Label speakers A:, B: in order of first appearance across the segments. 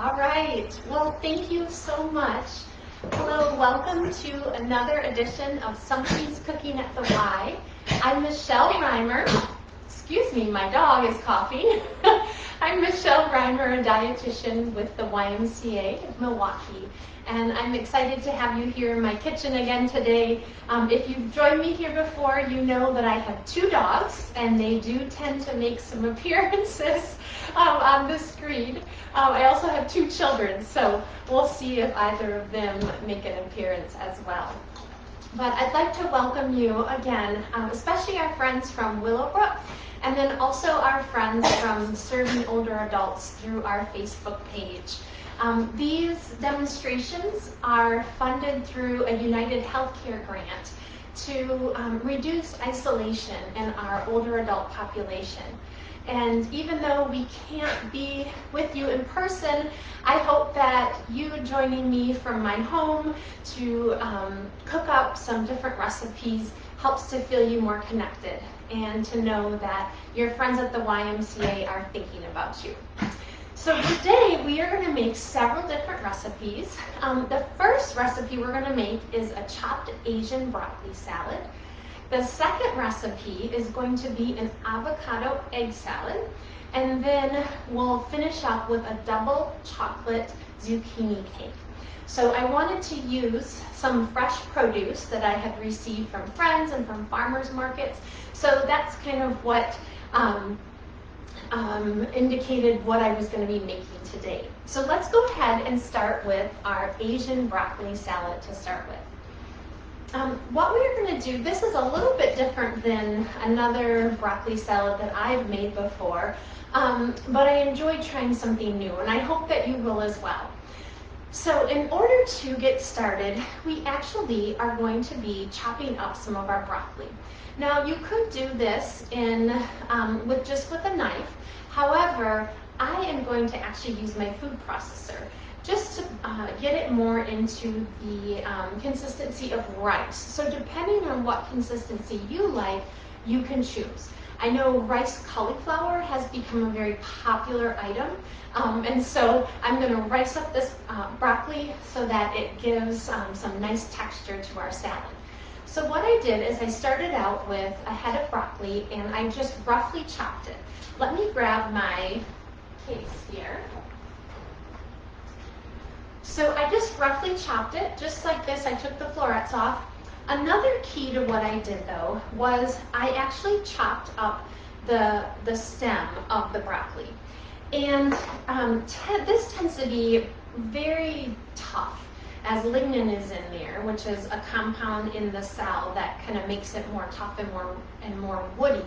A: All right. Well, thank you so much. Hello, welcome to another edition of Somebody's Cooking at the Y. I'm Michelle Reimer. Excuse me, my dog is coughing. I'm Michelle Reimer, a dietitian with the YMCA of Milwaukee. And I'm excited to have you here in my kitchen again today. If you've joined me here before, you know that I have two dogs, and they do tend to make some appearances on the screen. I also have two children, so we'll see if either of them make an appearance as well. But I'd like to welcome you again, especially our friends from Willowbrook, and then also our friends from Serving Older Adults through our Facebook page. These demonstrations are funded through a United Healthcare grant to reduce isolation in our older adult population. And even though we can't be with you in person, I hope that you joining me from my home to cook up some different recipes helps to feel you more connected and to know that your friends at the YMCA are thinking about you. So today we are going to make several different recipes. The first recipe we're going to make is a chopped Asian broccoli salad. The second recipe is going to be an avocado egg salad. And then we'll finish up with a double chocolate zucchini cake. So I wanted to use some fresh produce that I had received from friends and from farmers markets. So that's kind of what indicated what I was going to be making today. So let's go ahead and start with our Asian broccoli salad to start with. What we're going to do, this is a little bit different than another broccoli salad that I've made before, but I enjoy trying something new, and I hope that you will as well. So in order to get started, we actually are going to be chopping up some of our broccoli. Now you could do this with just a knife. However, I am going to actually use my food processor just to get it more into the consistency of rice. So depending on what consistency you like, you can choose. I know rice cauliflower has become a very popular item, and so I'm going to rice up this broccoli so that it gives some nice texture to our salad. So what I did is I started out with a head of broccoli and I just roughly chopped it. Let me grab my case here. So I just roughly chopped it, just like this. I took the florets off. Another key to what I did though was I actually chopped up the stem of the broccoli. And this tends to be very tough, as lignin is in there, which is a compound in the cell that kind of makes it more tough and more woody.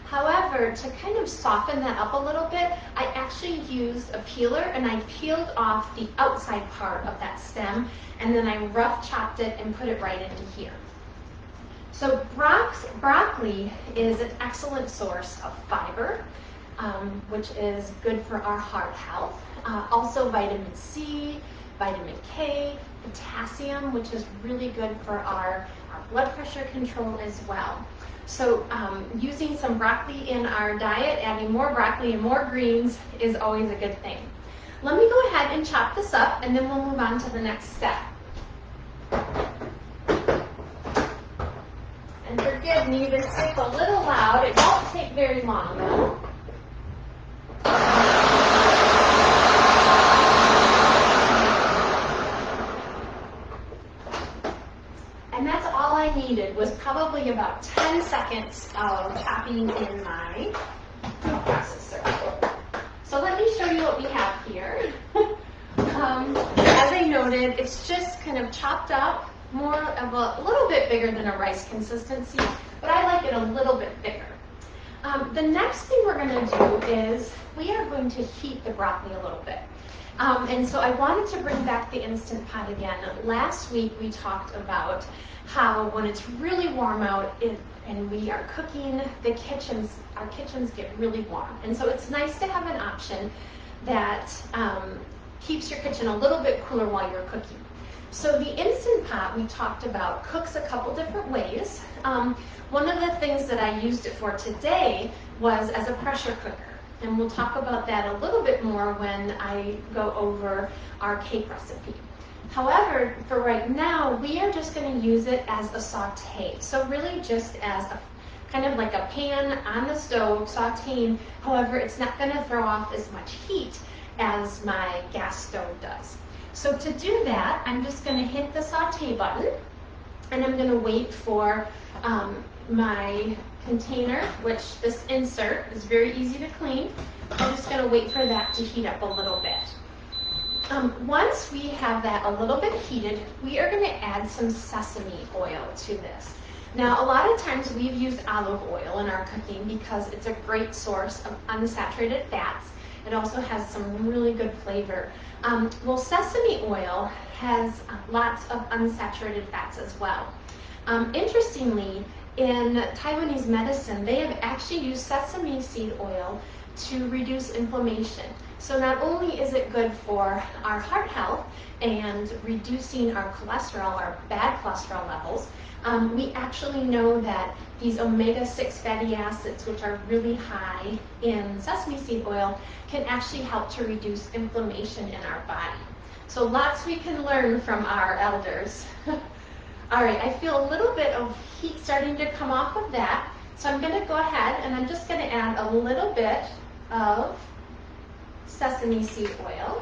A: However, to kind of soften that up a little bit, I actually used a peeler and I peeled off the outside part of that stem, and then I rough chopped it and put it right into here. So broccoli is an excellent source of fiber, which is good for our heart health. Also vitamin C, vitamin K, potassium, which is really good for our blood pressure control as well. So using some broccoli in our diet, adding more broccoli and more greens is always a good thing. Let me go ahead and chop this up, and then we'll move on to the next step. And forgive me, this is a little loud. It won't take very long though. And that's all I needed, was probably about 10 seconds of chopping in my food processor. So let me show you what we have here. As I noted, it's just kind of chopped up, more of a little bit bigger than a rice consistency, but I like it a little bit bigger. The next thing we're going to do is we are going to heat the broccoli a little bit. And so I wanted to bring back the Instant Pot again. Last week we talked about how when it's really warm out and we are cooking, our kitchens get really warm. And so it's nice to have an option that keeps your kitchen a little bit cooler while you're cooking. So the Instant Pot we talked about cooks a couple different ways. One of the things that I used it for today was as a pressure cooker. And we'll talk about that a little bit more when I go over our cake recipe. However, for right now, we are just going to use it as a saute. So really just as a kind of like a pan on the stove, sauteing. However, it's not going to throw off as much heat as my gas stove does. So to do that, I'm just going to hit the saute button, and I'm going to wait for my container, which this insert is very easy to clean. I'm just going to wait for that to heat up a little bit. Once we have that a little bit heated, we are going to add some sesame oil to this. Now, a lot of times we've used olive oil in our cooking because it's a great source of unsaturated fats. It also has some really good flavor. Well, sesame oil has lots of unsaturated fats as well. Interestingly, in Taiwanese medicine, they have actually used sesame seed oil to reduce inflammation. So not only is it good for our heart health and reducing our cholesterol, our bad cholesterol levels, we actually know that these omega-6 fatty acids, which are really high in sesame seed oil, can actually help to reduce inflammation in our body. So lots we can learn from our elders. All right, I feel a little bit of heat starting to come off of that. So I'm going to go ahead and I'm just going to add a little bit of sesame seed oil.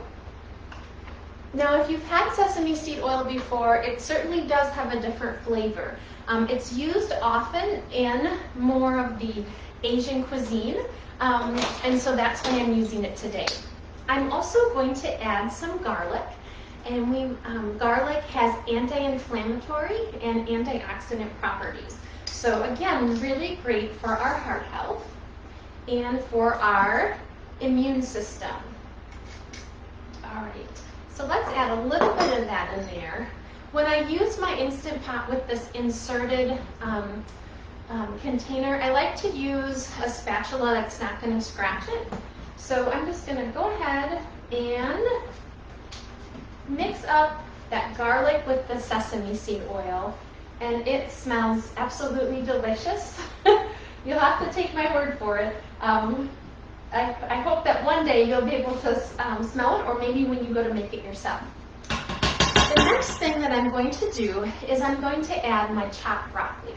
A: Now, if you've had sesame seed oil before, it certainly does have a different flavor. It's used often in more of the Asian cuisine, and so that's why I'm using it today. I'm also going to add some garlic, and garlic has anti-inflammatory and antioxidant properties. So again, really great for our heart health and for our immune system. All right. So let's add a little bit of that in there. When I use my Instant Pot with this inserted container, I like to use a spatula that's not going to scratch it. So I'm just going to go ahead and mix up that garlic with the sesame seed oil, and it smells absolutely delicious. You'll have to take my word for it. I hope that one day you'll be able to smell it, or maybe when you go to make it yourself. The next thing that I'm going to do is I'm going to add my chopped broccoli.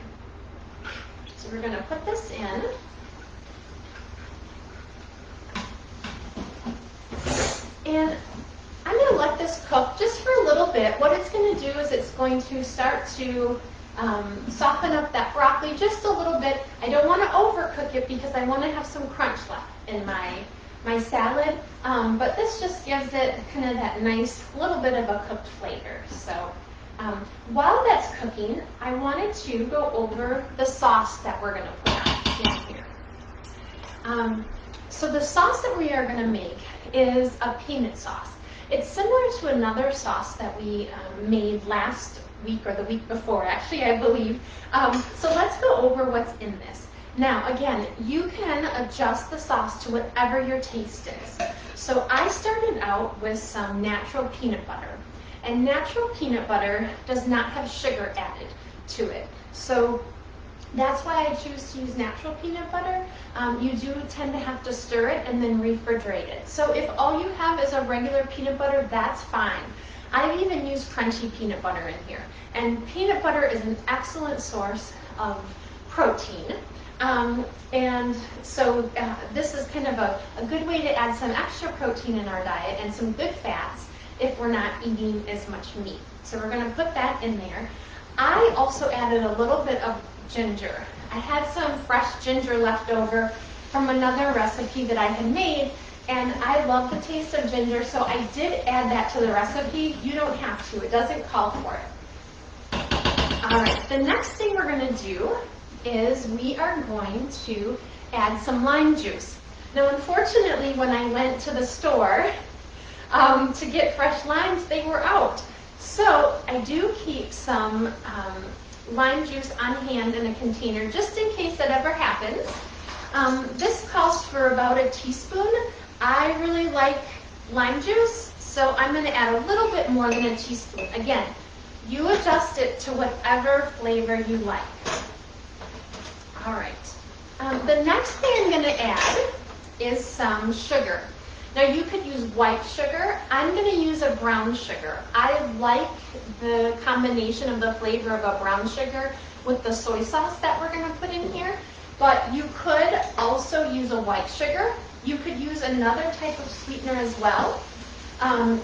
A: So we're going to put this in. And I'm going to let this cook just for a little bit. What it's going to do is it's going to start to soften up that broccoli just a little bit. I don't want to overcook it because I want to have some crunch left in my salad, but this just gives it kind of that nice little bit of a cooked flavor. So while that's cooking, I wanted to go over the sauce that we're going to put on in here. So the sauce that we are going to make is a peanut sauce. It's similar to another sauce that we made last week or the week before, actually, I believe. So let's go over what's in this. Now, again, you can adjust the sauce to whatever your taste is. So I started out with some natural peanut butter. And natural peanut butter does not have sugar added to it. So that's why I choose to use natural peanut butter. You do tend to have to stir it and then refrigerate it. So if all you have is a regular peanut butter, that's fine. I've even used crunchy peanut butter in here. And peanut butter is an excellent source of protein. And so this is kind of a good way to add some extra protein in our diet and some good fats if we're not eating as much meat. So we're going to put that in there. I also added a little bit of ginger. I had some fresh ginger left over from another recipe that I had made, and I love the taste of ginger, so I did add that to the recipe. You don't have to. It doesn't call for it. All right, the next thing we're going to do is we are going to add some lime juice. Now, unfortunately, when I went to the store to get fresh limes, they were out. So I do keep some lime juice on hand in a container just in case that ever happens. This calls for about a teaspoon. I really like lime juice, so I'm going to add a little bit more than a teaspoon. Again, you adjust it to whatever flavor you like. All right. The next thing I'm going to add is some sugar. Now you could use white sugar. I'm going to use a brown sugar. I like the combination of the flavor of a brown sugar with the soy sauce that we're going to put in here. But you could also use a white sugar. You could use another type of sweetener as well.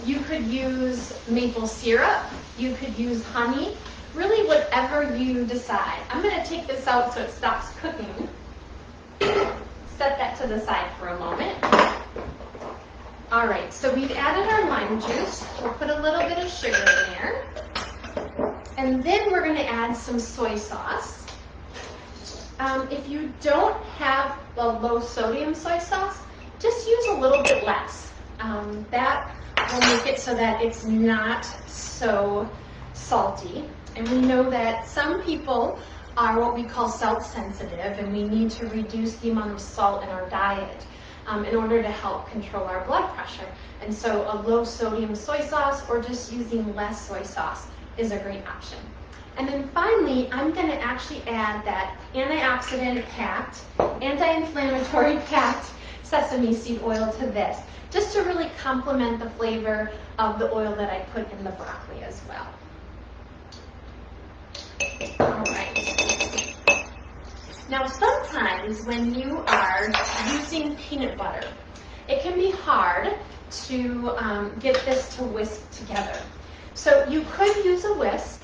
A: You could use maple syrup. You could use honey. Really whatever you decide. I'm going to take this out so it stops cooking. Set that to the side for a moment. All right, so we've added our lime juice. We'll put a little bit of sugar in there. And then we're going to add some soy sauce. If you don't have the low sodium soy sauce, just use a little bit less. That will make it so that it's not so salty. And we know that some people are what we call salt sensitive, and we need to reduce the amount of salt in our diet in order to help control our blood pressure. And so a low sodium soy sauce or just using less soy sauce is a great option. And then finally, I'm going to actually add that antioxidant packed, anti-inflammatory packed sesame seed oil to this, just to really complement the flavor of the oil that I put in the broccoli as well. All right. Now sometimes when you are using peanut butter, it can be hard to get this to whisk together. So you could use a whisk.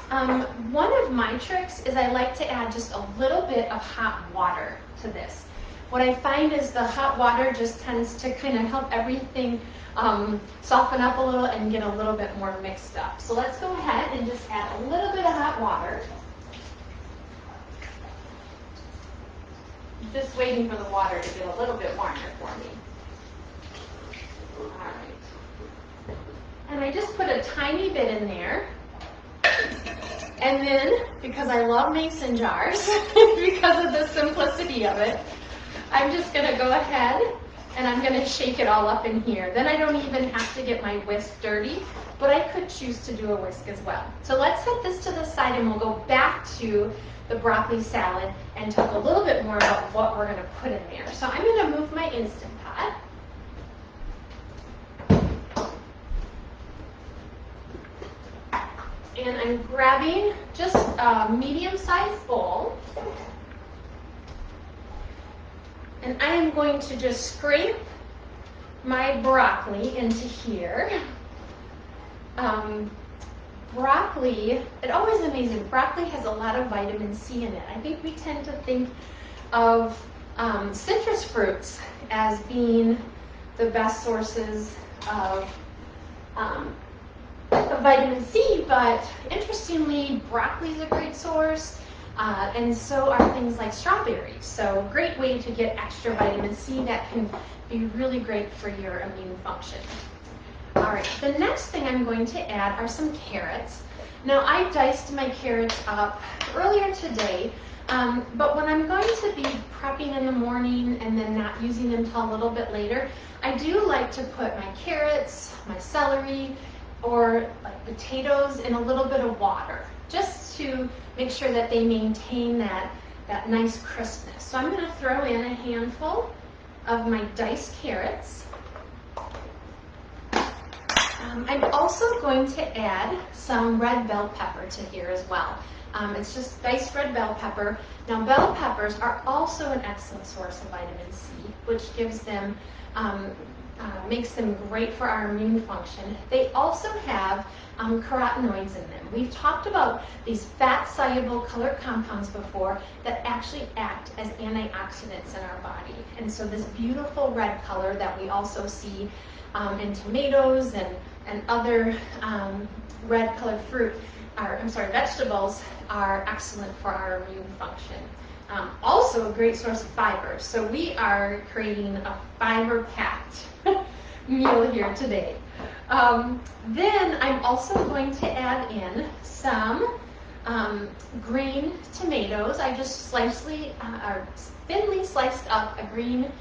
A: One of my tricks is I like to add just a little bit of hot water to this. What I find is the hot water just tends to kind of help everything soften up a little and get a little bit more mixed up. So let's go ahead and just add a little bit of hot water. Just waiting for the water to get a little bit warmer for me. All right. And I just put a tiny bit in there. And then, because I love mason jars, because of the simplicity of it, I'm just going to go ahead and I'm going to shake it all up in here. Then I don't even have to get my whisk dirty, but I could choose to do a whisk as well. So let's set this to the side and we'll go back to the broccoli salad and talk a little bit more about what we're going to put in there. So I'm going to move my Instant Pot. And I'm grabbing just a medium-sized bowl. And I am going to just scrape my broccoli into here. Broccoli, it always amazes me, broccoli has a lot of vitamin C in it. I think we tend to think of citrus fruits as being the best sources of vitamin C, but interestingly, broccoli is a great source, and so are things like strawberries. So great way to get extra vitamin C that can be really great for your immune function. All right, the next thing I'm going to add are some carrots. Now I diced my carrots up earlier today, but when I'm going to be prepping in the morning and then not using them until a little bit later, I do like to put my carrots, my celery, or like potatoes in a little bit of water, just to make sure that they maintain that nice crispness. So I'm going to throw in a handful of my diced carrots. I'm also going to add some red bell pepper to here as well. It's just diced red bell pepper. Now bell peppers are also an excellent source of vitamin C, which gives them makes them great for our immune function. They also have carotenoids in them. We've talked about these fat-soluble color compounds before that actually act as antioxidants in our body. And so this beautiful red color that we also see in tomatoes and other red colored vegetables are excellent for our immune function. Also a great source of fiber. So we are creating a fiber-packed meal here today. Then I'm also going to add in some green tomatoes. I just thinly sliced up a green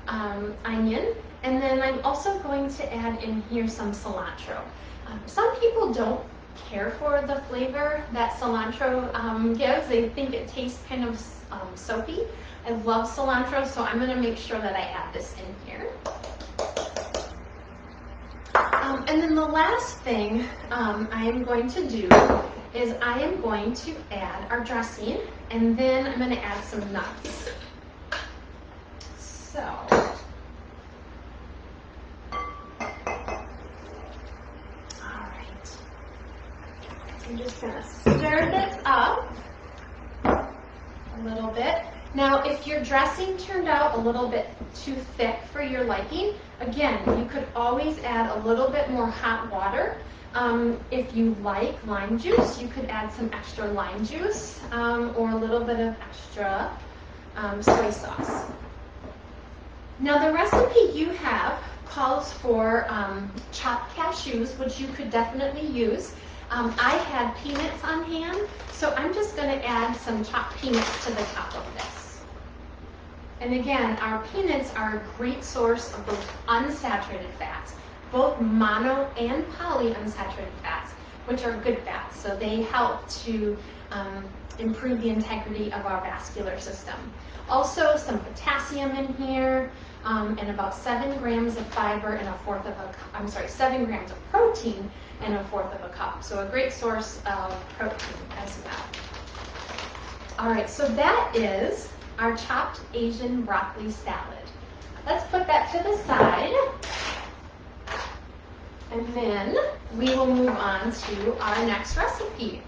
A: onion. And then I'm also going to add in here some cilantro. Some people don't care for the flavor that cilantro gives. They think it tastes kind of soapy, I love cilantro, so I'm going to make sure that I add this in here. And then the last thing I am going to do is I am going to add our dressing, and then I'm going to add some nuts. So, all right. I'm just going to stir this up a little bit. Now, if your dressing turned out a little bit too thick for your liking, again, you could always add a little bit more hot water. If you like lime juice, you could add some extra lime juice or a little bit of extra soy sauce. Now, the recipe you have calls for chopped cashews, which you could definitely use. I had peanuts on hand, so I'm just going to add some chopped peanuts to the top of this. And again, our peanuts are a great source of those unsaturated fats, both mono and polyunsaturated fats, which are good fats. So they help to improve the integrity of our vascular system. Also, some potassium in here, and about 7 grams of fiber and 7 grams of protein and 1/4 of a cup. So a great source of protein as well. All right, so that is our chopped Asian broccoli salad. Let's put that to the side. And then we will move on to our next recipe.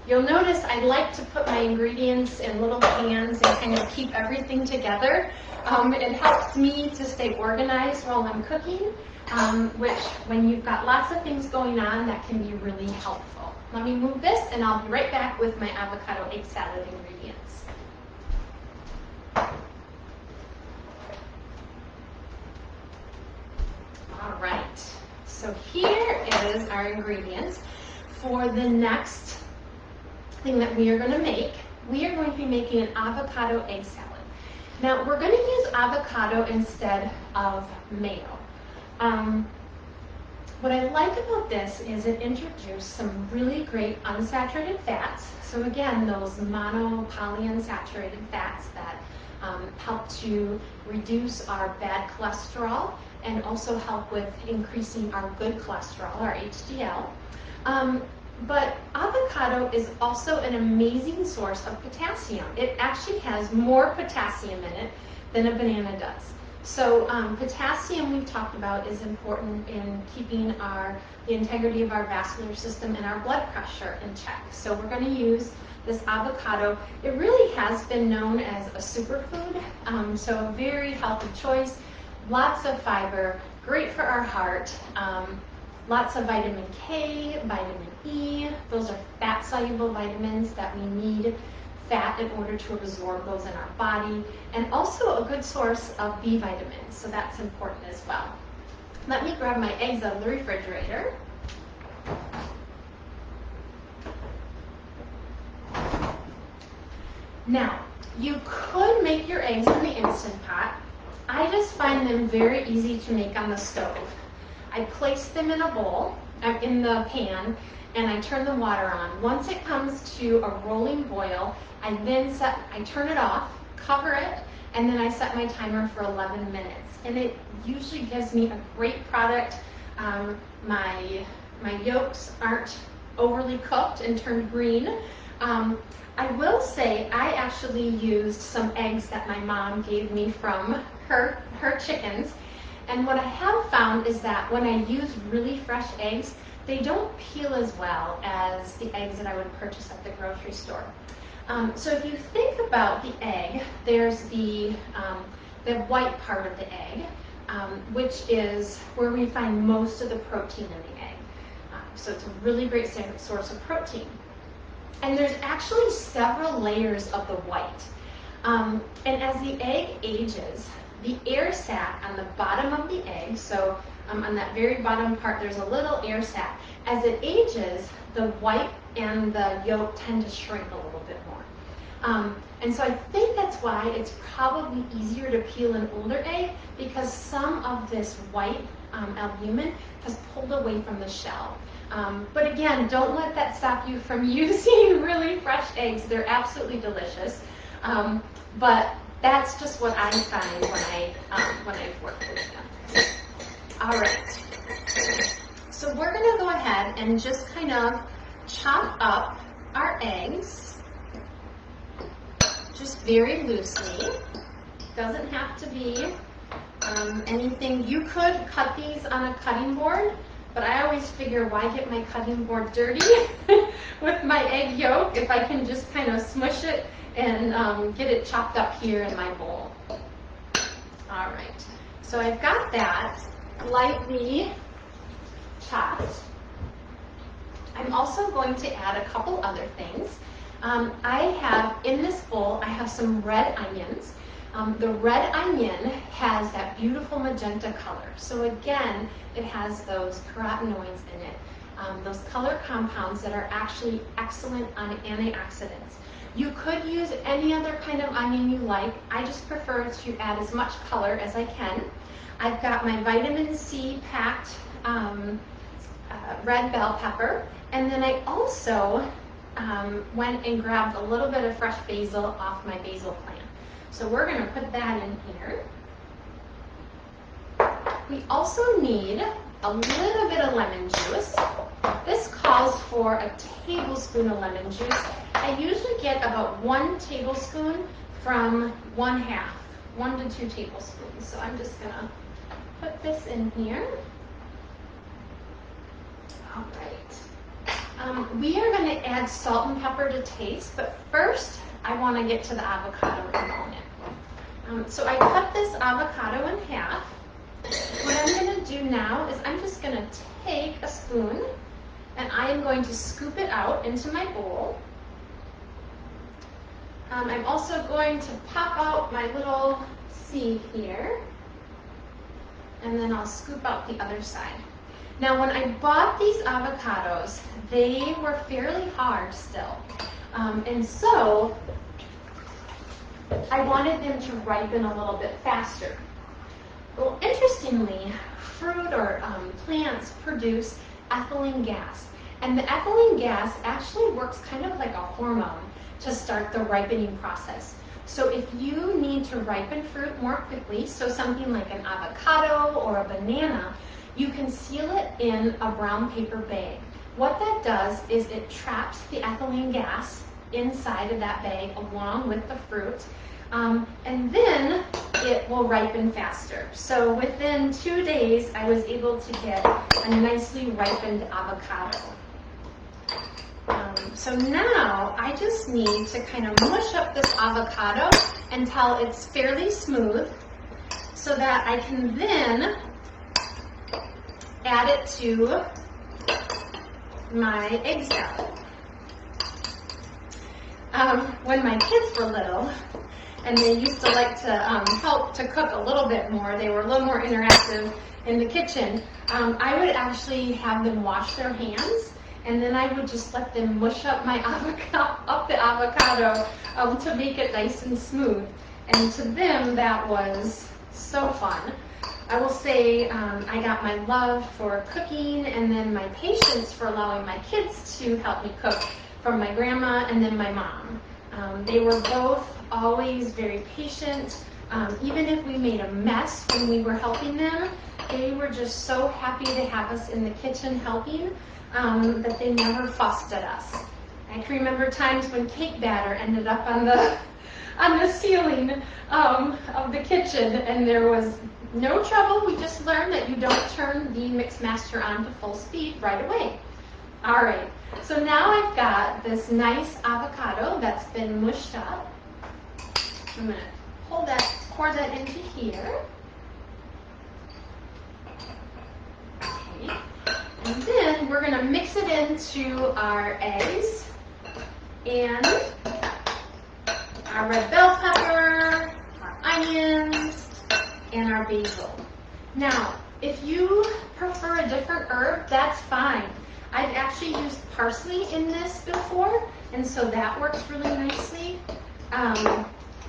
A: You'll notice I like to put my ingredients in little pans and kind of keep everything together. It helps me to stay organized while I'm cooking, which when you've got lots of things going on, that can be really helpful. Let me move this and I'll be right back with my avocado egg salad ingredients. All right, so here is our ingredients for the next thing that we are going to make. We are going to be making an avocado egg salad. Now, we're going to use avocado instead of mayo. What I like about this is it introduces some really great unsaturated fats. So again, those mono polyunsaturated fats that help to reduce our bad cholesterol and also help with increasing our good cholesterol, our HDL. But avocado is also an amazing source of potassium. It actually has more potassium in it than a banana does. So potassium, we've talked about, is important in keeping the integrity of our vascular system and our blood pressure in check. So we're going to use this avocado. It really has been known as a superfood, so a very healthy choice. Lots of fiber, great for our heart. Lots of vitamin K, vitamin E. Those are fat-soluble vitamins that we need fat in order to absorb those in our body. And also a good source of B vitamins, so that's important as well. Let me grab my eggs out of the refrigerator. Now, you could make your eggs in the Instant Pot. I just find them very easy to make on the stove. I place them in a bowl, in the pan, and I turn the water on. Once it comes to a rolling boil, I turn it off, cover it, and then I set my timer for 11 minutes. And it usually gives me a great product. My yolks aren't overly cooked and turned green. I will say I actually used some eggs that my mom gave me from her chickens. And what I have found is that when I use really fresh eggs, they don't peel as well as the eggs that I would purchase at the grocery store. So if you think about the egg, there's the white part of the egg, which is where we find most of the protein in the egg. So it's a really great source of protein. And there's actually several layers of the white. And as the egg ages, the air sac on the bottom of the egg, so on that very bottom part, there's a little air sac. As it ages, the white and the yolk tend to shrink a little bit more. And so I think that's why it's probably easier to peel an older egg, because some of this white albumin has pulled away from the shell. But again, don't let that stop you from using really fresh eggs. They're absolutely delicious. But that's just what I find when I've worked with them. All right. So we're going to go ahead and just kind of chop up our eggs, just very loosely. Doesn't have to be anything. You could cut these on a cutting board, but I always figure, why get my cutting board dirty with my egg yolk if I can just kind of smush it and get it chopped up here in my bowl. All right, so I've got that lightly chopped. I'm also going to add a couple other things. I have, in this bowl, I have some red onions. The red onion has that beautiful magenta color. So again, it has those carotenoids in it, those color compounds that are actually excellent on antioxidants. You could use any other kind of onion you like. I just prefer to add as much color as I can. I've got my vitamin C packed red bell pepper, and then I also went and grabbed a little bit of fresh basil off my basil plant. So we're going to put that in here. We also need a little bit of lemon juice. This calls for a tablespoon of lemon juice. I usually get about 1 tablespoon from 1 to 2 tablespoons. So I'm just going to put this in here. All right. We are going to add salt and pepper to taste, but first I want to get to the avocado component. So I cut this avocado in half. What I'm going to do now is I'm just going to take a spoon and I am going to scoop it out into my bowl. I'm also going to pop out my little seed here, and then I'll scoop out the other side. Now, when I bought these avocados, they were fairly hard still, and so I wanted them to ripen a little bit faster. Well, interestingly, fruit or plants produce ethylene gas, and the ethylene gas actually works kind of like a hormone to start the ripening process. So if you need to ripen fruit more quickly, so something like an avocado or a banana, you can seal it in a brown paper bag. What that does is it traps the ethylene gas inside of that bag along with the fruit, and then it will ripen faster. So within 2 days, I was able to get a nicely ripened avocado. So now I just need to kind of mush up this avocado until it's fairly smooth so that I can then add it to my egg salad. When my kids were little, and they used to like to help to cook a little bit more, they were a little more interactive in the kitchen, I would actually have them wash their hands, and then I would just let them mush up my avocado to make it nice and smooth. And to them, that was so fun. I will say I got my love for cooking and then my patience for allowing my kids to help me cook from my grandma and then my mom. They were both always very patient. Even if we made a mess when we were helping them, they were just so happy to have us in the kitchen helping that they never fussed at us. I can remember times when cake batter ended up on the ceiling of the kitchen, and there was no trouble. We just learned that you don't turn the mix master on to full speed right away. All right, so now I've got this nice avocado that's been mushed up. I'm going to pour that into here. Okay. And then we're going to mix it into our eggs and our red bell pepper, our onions, and our basil. Now, if you prefer a different herb, that's fine. I've actually used parsley in this before, and so that works really nicely.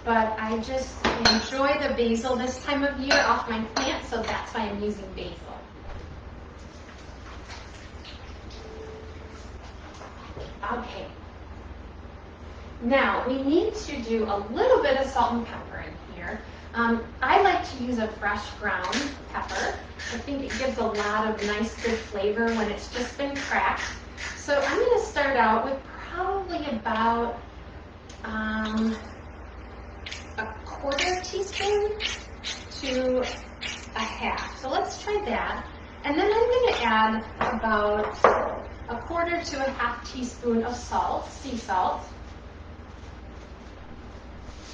A: But I just enjoy the basil this time of year off my plant, so that's why I'm using basil. Okay. Now, we need to do a little bit of salt and pepper in here. I like to use a fresh ground pepper. I think it gives a lot of nice, good flavor when it's just been cracked. So I'm going to start out with probably about a 1/4 teaspoon to a half. So let's try that. And then I'm going to add about a 1/4 to a half teaspoon of salt, sea salt.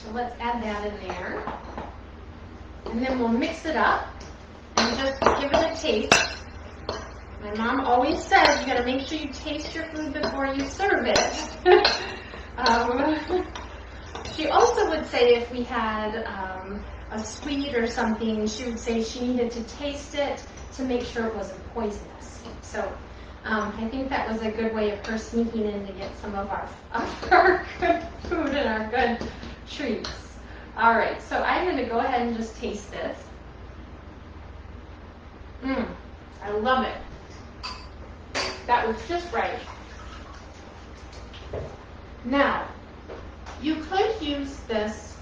A: So let's add that in there. And then we'll mix it up and just give it a taste. My mom always says you got to make sure you taste your food before you serve it. She also would say if we had a sweet or something, she would say she needed to taste it to make sure it wasn't poisonous. So I think that was a good way of her sneaking in to get some of our good food and our good treats. All right, so I'm going to go ahead and just taste this. I love it. That was just right. Now, you could use this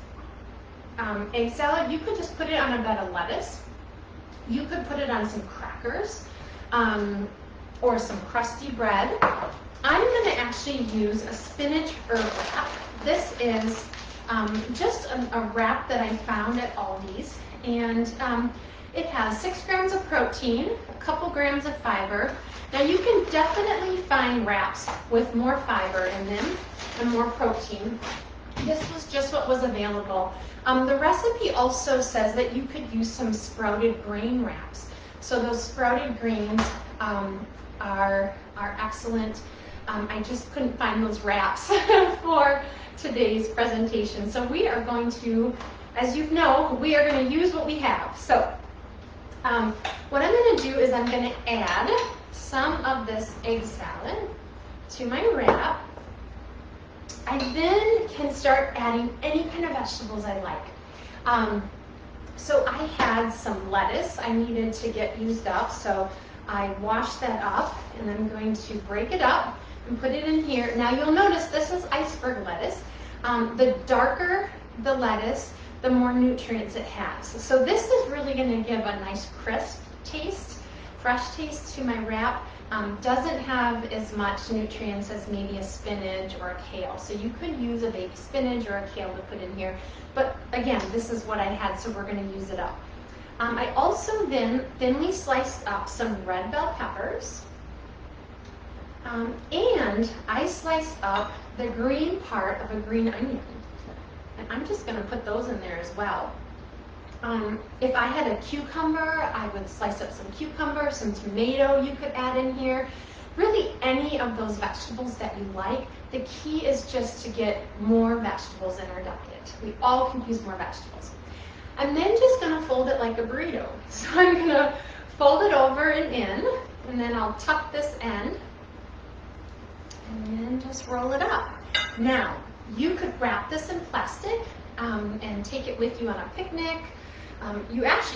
A: egg salad. You could just put it on a bed of lettuce. You could put it on some crackers or some crusty bread. I'm going to actually use a spinach herb wrap. This is just a wrap that I found at Aldi's, and it has 6 grams of protein, a couple grams of fiber. Now you can definitely find wraps with more fiber in them and more protein. This was just what was available. The recipe also says that you could use some sprouted grain wraps. So those sprouted grains are excellent. I just couldn't find those wraps for today's presentation. So we are going to, as you know, we are going to use what we have. So what I'm going to do is I'm going to add some of this egg salad to my wrap. I then can start adding any kind of vegetables I like. So I had some lettuce I needed to get used up, so I washed that up, and I'm going to break it up and put it in here. Now you'll notice this is iceberg lettuce. The darker the lettuce, the more nutrients it has. So this is really going to give a nice crisp taste, fresh taste to my wrap. Doesn't have as much nutrients as maybe a spinach or a kale. So you could use a baby spinach or a kale to put in here. But again, this is what I had, so we're going to use it up. I also then thinly sliced up some red bell peppers. And I sliced up the green part of a green onion. And I'm just going to put those in there as well. If I had a cucumber, I would slice up some cucumber, some tomato you could add in here. Really any of those vegetables that you like. The key is just to get more vegetables in our diet. We all can use more vegetables. I'm then just going to fold it like a burrito. So I'm going to fold it over and in, and then I'll tuck this end, and then just roll it up. Now, you could wrap this in plastic and take it with you on a picnic.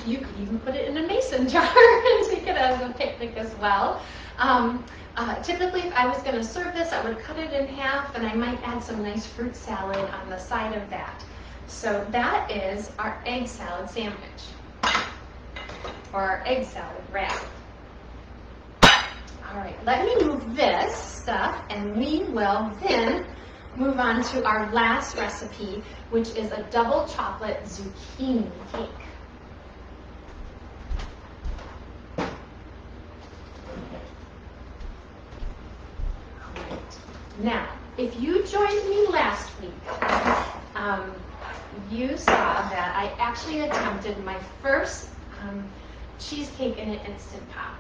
A: You could even put it in a mason jar and take it as a picnic as well. Typically, if I was going to serve this, I would cut it in half, and I might add some nice fruit salad on the side of that. So that is our egg salad sandwich, or our egg salad wrap. All right, let me move this stuff, and we will then move on to our last recipe, which is a double chocolate zucchini cake. Now, if you joined me last week, you saw that I actually attempted my first cheesecake in an Instant Pot.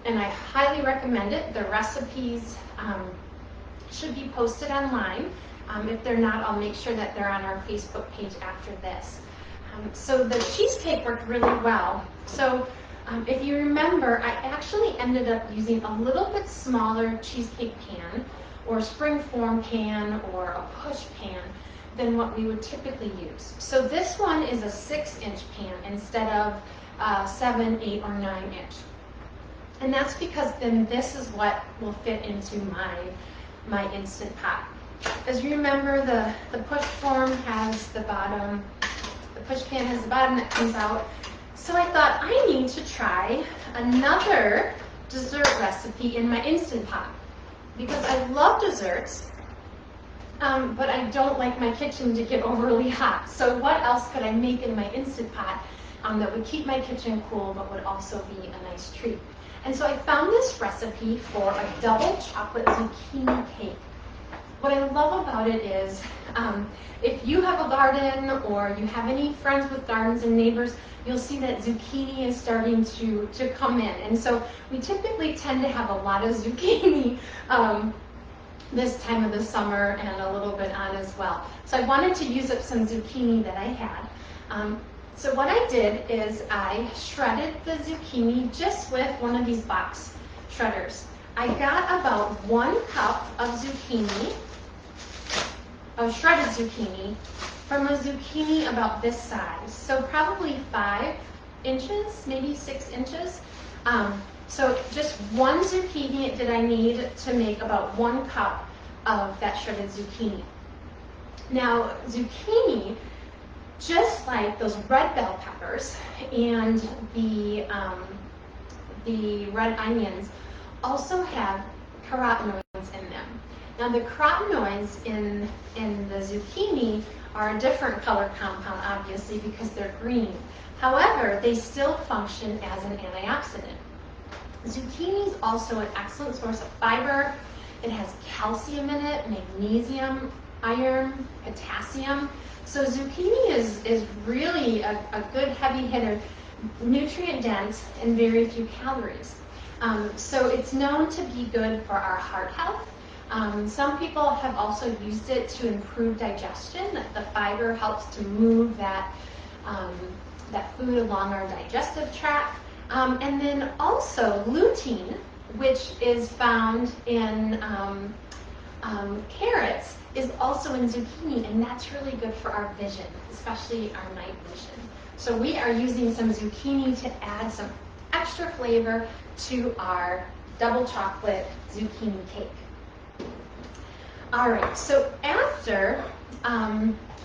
A: And I highly recommend it. The recipes should be posted online. If they're not, I'll make sure that they're on our Facebook page after this. So the cheesecake worked really well. So if you remember, I actually ended up using a little bit smaller cheesecake pan, or springform pan, or a push pan than what we would typically use. So this one is a 6-inch pan instead of 7, 8, or 9-inch. And that's because then this is what will fit into my Instant Pot. As you remember, the push form has the bottom, the push pan has the bottom that comes out. So I thought I need to try another dessert recipe in my Instant Pot because I love desserts, but I don't like my kitchen to get overly hot. So what else could I make in my Instant Pot that would keep my kitchen cool but would also be a nice treat? And so I found this recipe for a double chocolate zucchini cake. What I love about it is if you have a garden or you have any friends with gardens and neighbors, you'll see that zucchini is starting to come in. And so we typically tend to have a lot of zucchini this time of the summer and a little bit on as well. So I wanted to use up some zucchini that I had. So what I did is I shredded the zucchini just with one of these box shredders. I got about 1 cup of zucchini, of shredded zucchini, from a zucchini about this size. So probably 5 inches, maybe 6 inches. So just 1 zucchini did I need to make about 1 cup of that shredded zucchini. Now, zucchini, just like those red bell peppers and the red onions, also have carotenoids in them. Now the carotenoids in the zucchini are a different color compound, obviously, because they're green. However, they still function as an antioxidant. Zucchini is also an excellent source of fiber. It has calcium in it, magnesium, iron, potassium. So zucchini is really a good heavy hitter, nutrient dense, and very few calories. So it's known to be good for our heart health. Some people have also used it to improve digestion. The fiber helps to move that food along our digestive tract. And then also lutein, which is found in carrots, is also in zucchini, and that's really good for our vision, especially our night vision. So we are using some zucchini to add some extra flavor to our double chocolate zucchini cake. All right, so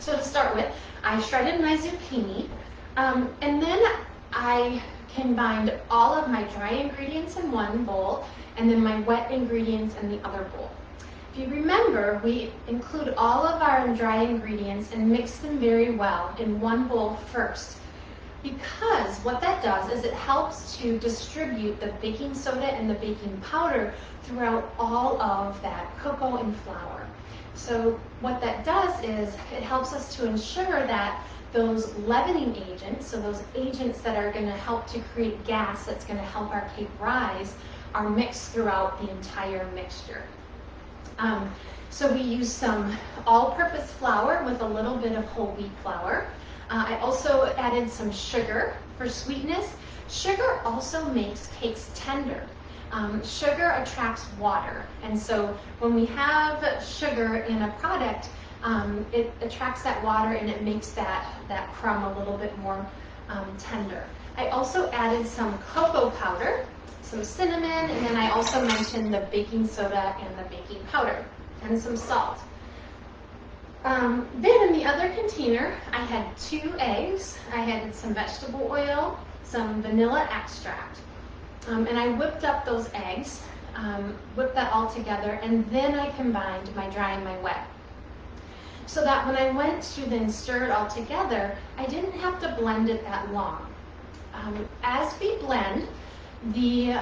A: so to start with, I shredded my zucchini, and then I combined all of my dry ingredients in one bowl, and then my wet ingredients in the other bowl. If you remember, we include all of our dry ingredients and mix them very well in one bowl first, because what that does is it helps to distribute the baking soda and the baking powder throughout all of that cocoa and flour. So what that does is it helps us to ensure that those leavening agents, so those agents that are going to help to create gas that's going to help our cake rise, are mixed throughout the entire mixture. So we use some all-purpose flour with a little bit of whole wheat flour. I also added some sugar for sweetness. Sugar also makes cakes tender. Sugar attracts water, and so when we have sugar in a product, it attracts that water and it makes that crumb a little bit more tender. I also added some cocoa powder, some cinnamon, and then I also mentioned the baking soda and the baking powder, and some salt. Then in the other container, I had 2 eggs. I had some vegetable oil, some vanilla extract, and I whipped up those eggs, whipped that all together, and then I combined my dry and my wet. So that when I went to then stir it all together, I didn't have to blend it that long. As we blend, the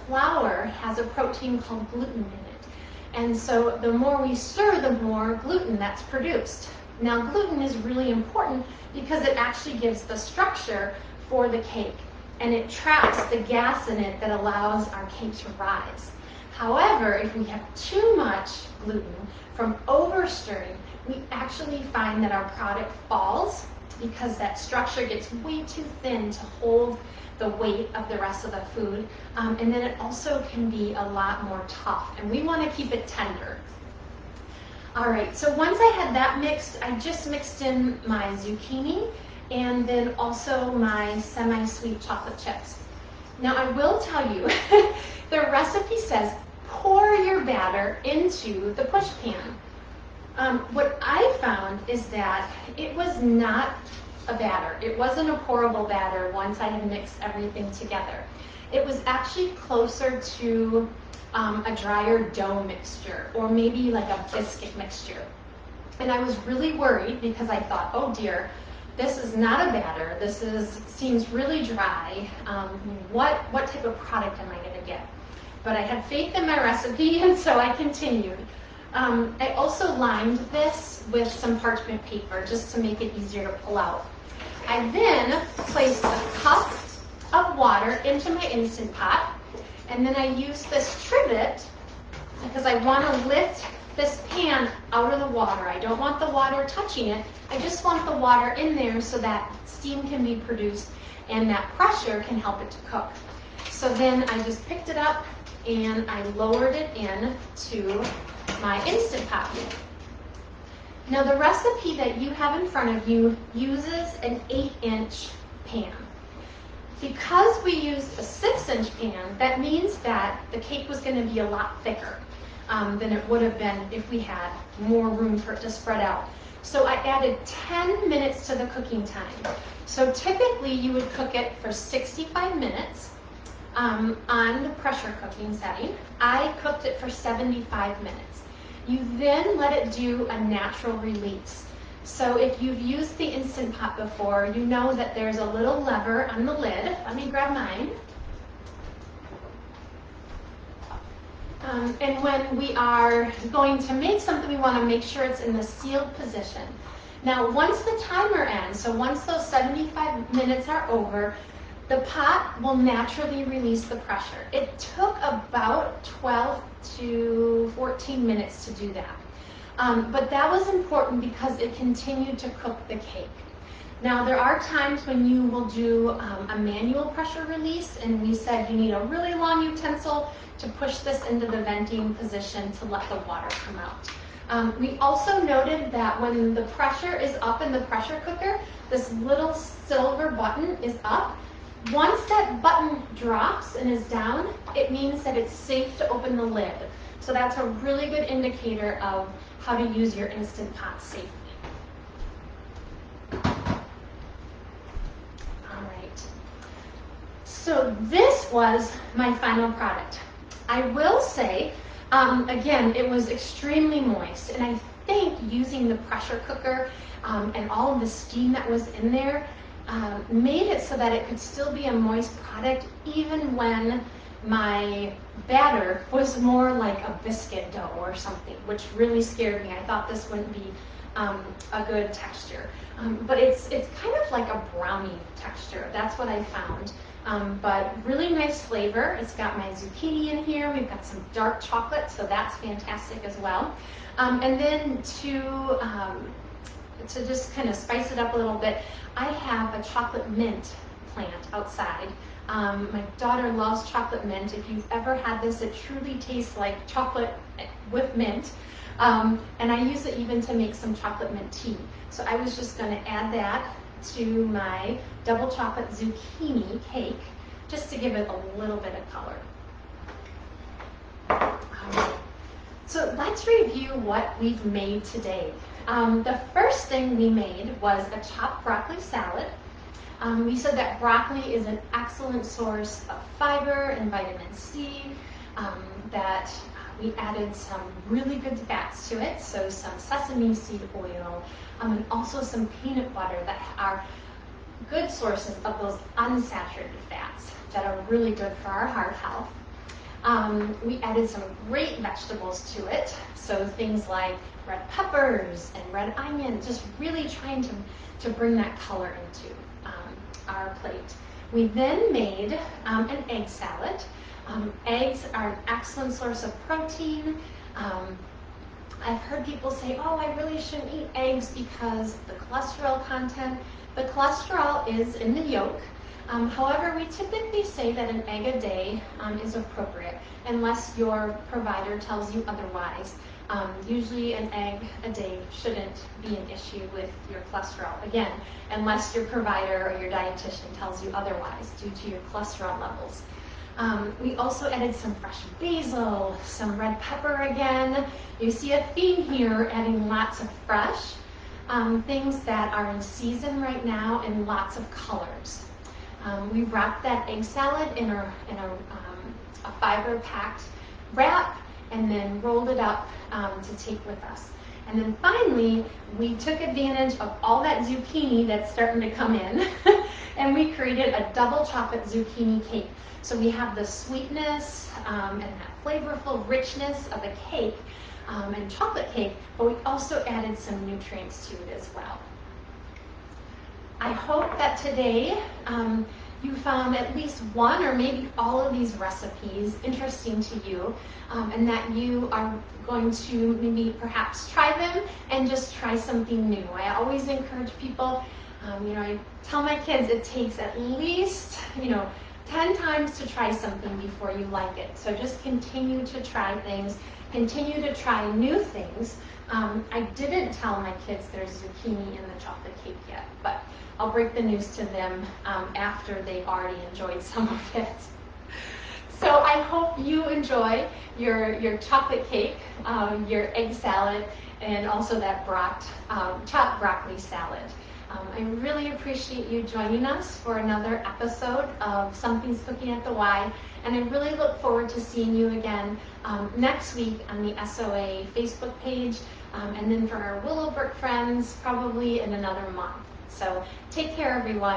A: flour has a protein called gluten in it. And so the more we stir, the more gluten that's produced. Now gluten is really important because it actually gives the structure for the cake, and it traps the gas in it that allows our cake to rise. However, if we have too much gluten from over stirring, we actually find that our product falls because that structure gets way too thin to hold the weight of the rest of the food, and then it also can be a lot more tough, and we want to keep it tender. All right, so once I had that mixed, I just mixed in my zucchini and then also my semi-sweet chocolate chips. Now I will tell you, the recipe says pour your batter into the push pan. What I found is that it was not a batter. It wasn't a pourable batter once I had mixed everything together. It was actually closer to a drier dough mixture, or maybe like a biscuit mixture. And I was really worried because I thought, oh dear, this is not a batter. This seems really dry. What type of product am I going to get? But I had faith in my recipe, and so I continued. I also lined this with some parchment paper just to make it easier to pull out. I then placed a cup of water into my Instant Pot, and then I used this trivet because I want to lift this pan out of the water. I don't want the water touching it. I just want the water in there so that steam can be produced and that pressure can help it to cook. So then I just picked it up and I lowered it in to my Instant Pot. Now the recipe that you have in front of you uses an 8-inch pan. Because we used a 6-inch pan, that means that the cake was going to be a lot thicker than it would have been if we had more room for it to spread out. So I added 10 minutes to the cooking time. So typically you would cook it for 65 minutes on the pressure cooking setting. I cooked it for 75 minutes. You then let it do a natural release. So if you've used the Instant Pot before, you know that there's a little lever on the lid. Let me grab mine. And when we are going to make something, we want to make sure it's in the sealed position. Now, once the timer ends, so once those 75 minutes are over, the pot will naturally release the pressure. It took about 12 to 14 minutes to do that. But that was important because it continued to cook the cake. Now, there are times when you will do a manual pressure release, and we said you need a really long utensil to push this into the venting position to let the water come out. We also noted that when the pressure is up in the pressure cooker, this little silver button is up. Once that button drops and is down, it means that it's safe to open the lid. So that's a really good indicator of how to use your Instant Pot safely. All right. So this was my final product. I will say, again, it was extremely moist, and I think using the pressure cooker and all of the steam that was in there made it so that it could still be a moist product even when my batter was more like a biscuit dough or something, which really scared me. I thought this wouldn't be a good texture. But it's kind of like a brownie texture. That's what I found. But really nice flavor. It's got my zucchini in here. We've got some dark chocolate, so that's fantastic as well. And then to just kind of spice it up a little bit, I have a chocolate mint plant outside. My daughter loves chocolate mint. If you've ever had this, it truly tastes like chocolate with mint. And I use it even to make some chocolate mint tea. So I was just going to add that to my double chocolate zucchini cake, just to give it a little bit of color. So let's review what we've made today. The first thing we made was a chopped broccoli salad. We said that broccoli is an excellent source of fiber and vitamin C, that we added some really good fats to it, so some sesame seed oil, and also some peanut butter that are good sources of those unsaturated fats that are really good for our heart health. We added some great vegetables to it, so things like red peppers and red onion, just really trying to bring that color into our plate. We then made an egg salad. Eggs are an excellent source of protein. I've heard people say, oh, I really shouldn't eat eggs because the cholesterol content. The cholesterol is in the yolk. However, we typically say that an egg a day is appropriate, unless your provider tells you otherwise. Usually an egg a day shouldn't be an issue with your cholesterol. Again, unless your provider or your dietitian tells you otherwise due to your cholesterol levels. We also added some fresh basil, some red pepper again. You see a theme here, adding lots of fresh things that are in season right now and lots of colors. We wrapped that egg salad in a fiber-packed wrap and then rolled it up to take with us. And then finally, we took advantage of all that zucchini that's starting to come in and we created a double chocolate zucchini cake. So we have the sweetness and that flavorful richness of the cake and chocolate cake, but we also added some nutrients to it as well. I hope that today you found at least one or maybe all of these recipes interesting to you, and that you are going to maybe perhaps try them and just try something new. I always encourage people, I tell my kids it takes at least, 10 times to try something before you like it. So just continue to try things, continue to try new things. I didn't tell my kids there's zucchini in the chocolate cake yet, but I'll break the news to them after they've already enjoyed some of it. So I hope you enjoy your chocolate cake, your egg salad, and also that chopped broccoli salad. I really appreciate you joining us for another episode of Something's Cooking at the Y, and I really look forward to seeing you again next week on the SOA Facebook page, and then for our Willowbrook friends, probably in another month. So take care, everyone.